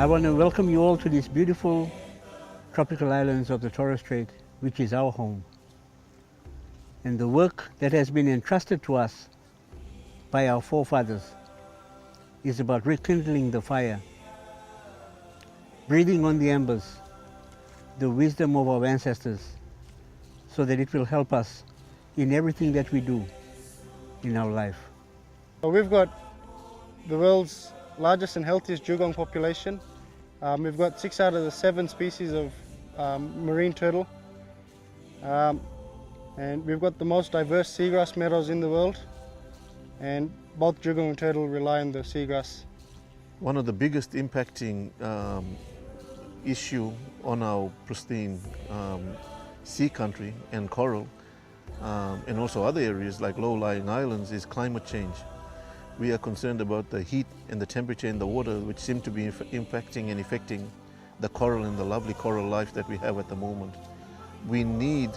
I want to welcome you all to these beautiful tropical islands of the Torres Strait, which is our home. And the work that has been entrusted to us by our forefathers is about rekindling the fire, breathing on the embers, the wisdom of our ancestors, so that it will help us in everything that we do in our life. We've got the world's largest and healthiest dugong population. We've got 6 out of the 7 species of marine turtle. And we've got the most diverse seagrass meadows in the world. And both dugong and turtle rely on the seagrass. One of the biggest impacting issue on our pristine sea country and coral, and also other areas like low-lying islands, is climate change. We are concerned about the heat and the temperature in the water, which seem to be impacting and affecting the coral and the lovely coral life that we have at the moment. We need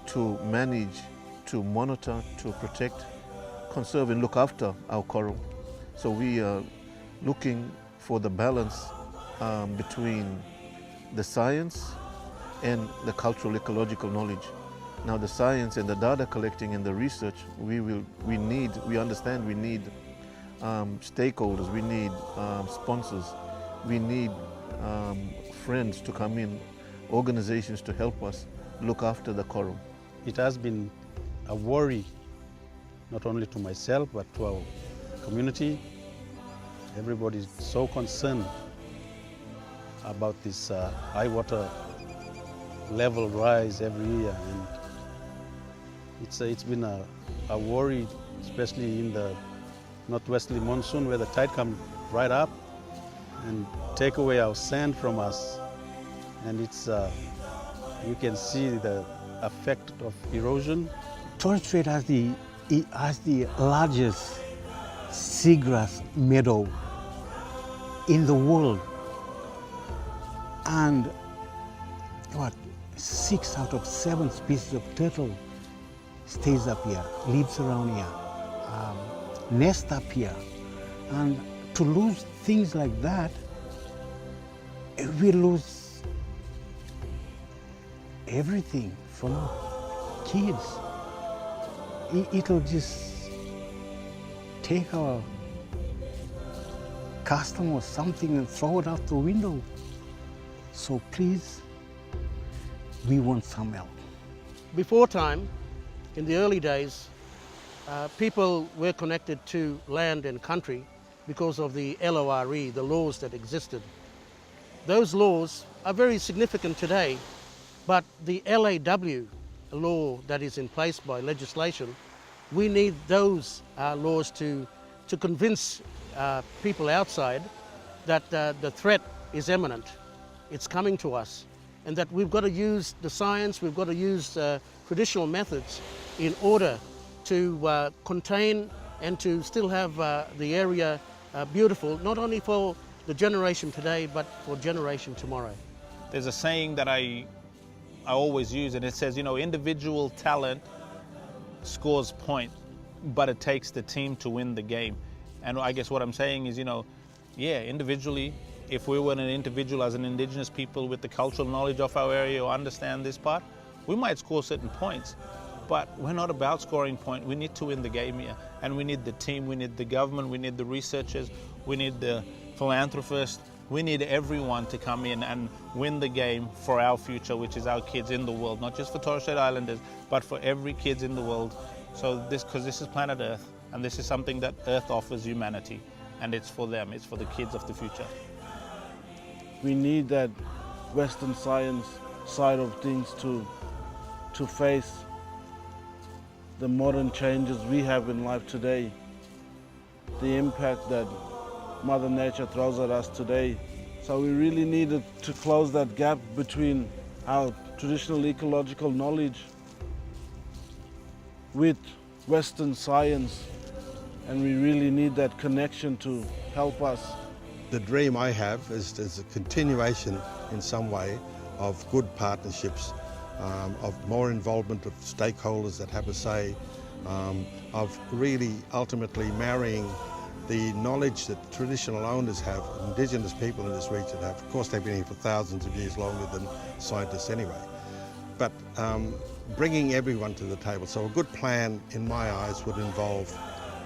to manage, to monitor, to protect, conserve and look after our coral. So we are looking for the balance between the science and the cultural ecological knowledge. Now the science and the data collecting and the research, we understand we need stakeholders, we need sponsors, we need friends to come in, organizations to help us look after the coral. It has been a worry, not only to myself, but to our community. Everybody is so concerned about this high water level rise every year. And it's been a worry, especially in the northwesterly monsoon, where the tide comes right up and take away our sand from us. And it's you can see the effect of erosion. Torres Strait has the largest seagrass meadow in the world, and 6 out of 7 species of turtle stays up here, lives around here, nest up here. And to lose things like that, we lose everything from kids. It'll just take our custom or something and throw it out the window. So please, we want some help. Before time, in the early days, people were connected to land and country because of the LORE, the laws that existed. Those laws are very significant today, but the LAW law that is in place by legislation, we need those laws to convince people outside that the threat is imminent, it's coming to us, and that we've got to use the science, we've got to use traditional methods in order to contain and to still have the area beautiful, not only for the generation today, but for generation tomorrow. There's a saying that I always use, and it says, individual talent scores point, but it takes the team to win the game. And I guess what I'm saying is, individually, if we were an individual as an Indigenous people with the cultural knowledge of our area or understand this part, we might score certain points, but we're not about scoring point. We need to win the game here, and we need the team, we need the government, we need the researchers, we need the philanthropists, we need everyone to come in and win the game for our future, which is our kids in the world, not just for Torres Strait Islanders, but for every kids in the world. So because this is planet Earth, and this is something that Earth offers humanity, and it's for them, it's for the kids of the future. We need that Western science side of things to face the modern changes we have in life today, the impact that Mother Nature throws at us today. So we really needed to close that gap between our traditional ecological knowledge with Western science, and we really need that connection to help us. The dream I have is a continuation in some way of good partnerships, of more involvement of stakeholders that have a say, of really ultimately marrying the knowledge that traditional owners have, Indigenous people in this region have. Of course, they've been here for thousands of years, longer than scientists anyway. But bringing everyone to the table. So a good plan, in my eyes, would involve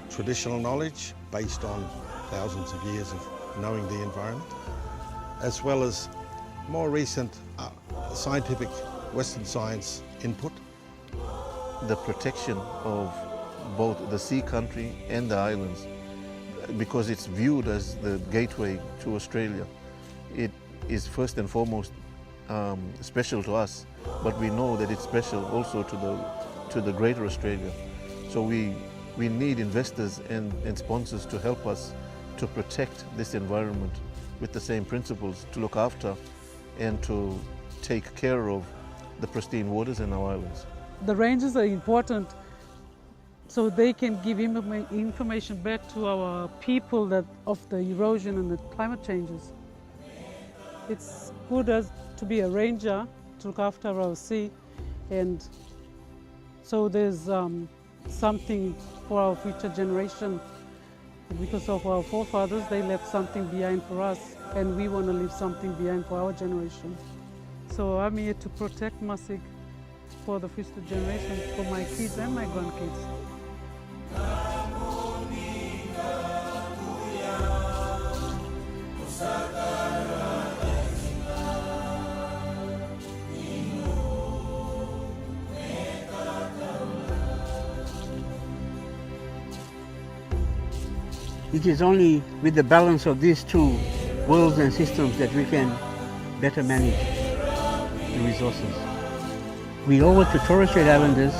traditional knowledge based on thousands of years of knowing the environment, as well as more recent scientific Western science input. The protection of both the sea country and the islands, because it's viewed as the gateway to Australia. It is first and foremost special to us, but we know that it's special also to the greater Australia. So we need investors and sponsors to help us to protect this environment with the same principles, to look after and to take care of the pristine waters in our islands. The rangers are important so they can give information back to our people that of the erosion and the climate changes. It's good to be a ranger, to look after our sea, and so there's something for our future generation. Because of our forefathers, they left something behind for us, and we want to leave something behind for our generation. So I'm here to protect Masig for the future generation, for my kids and my grandkids. It is only with the balance of these two worlds and systems that we can better manage the resources. We owe it to Torres Strait Islanders,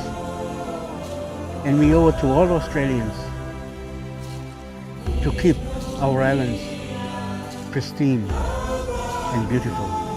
and we owe it to all Australians to keep our islands pristine and beautiful.